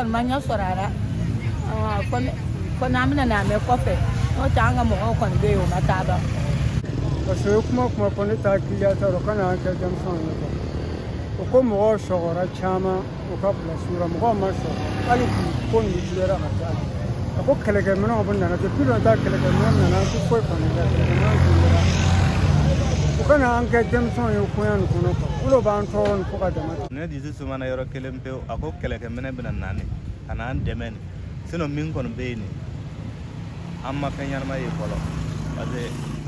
manya sorara kon amina na me kofe no tanga mo kon be o mataba parce kuma kon ta kiya ta ro kana ka jam son ko ko mo shogora chama o ka pla sura mo ma so ali ko ni jira ma ta ko kele ke mena obun na te pilo ta kele ke mena na ko kon da na ko kana an ka jam son yo ko yan ko no ko ban ton ko ka dama ne dizu sumana yoro kelempe ako kele ke mena bina nani kana an demen sino min kon be ni amma fenyan ma yi kolo parce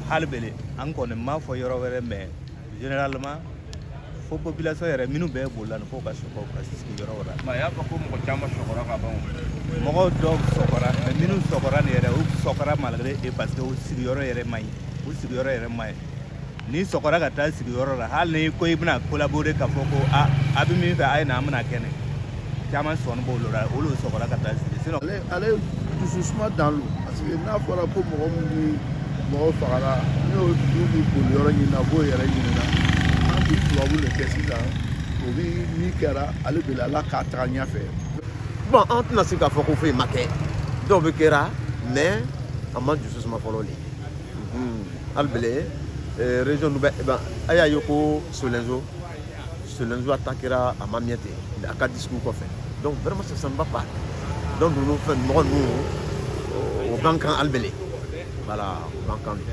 halbele an kon ma fo yoro were me généralement fo population yere minu be bolan fo ka soko ka siki yoro wora ma ya ko mo chama sokora ka ban mo do sokora me minu sokora ne yere u sokora malgré et parce que u siki yoro yere mai u siki yoro yere mai ni sokora ka ta siki yoro ra hal ne ko ibna collaborer ka fo ko abi mi fa ay na amna kene chama son bo lora u lo sokora ka ta siki sinon allez doucement dans l'eau parce que na fora ko mo fara no du ko yoro ni na bo yere ni na an bi tubabu le kesi la o bi ni kɛra ale bɛ la k'a taga ɲɛfɛ. Bon an tɛna se k'a fɔ ko foyi ma kɛ dɔw bɛ kɛra mais a ma dusu suma fɔlɔ de hali bile région bɛ a y'a ye ko Solenzo attaquera a ma miɛ ten a ka discours kɔfɛ donc vraiment ça ne va pas donc ninnu fɛn mɔgɔ ninnu o ban kan hali bile voilà o ban kan de.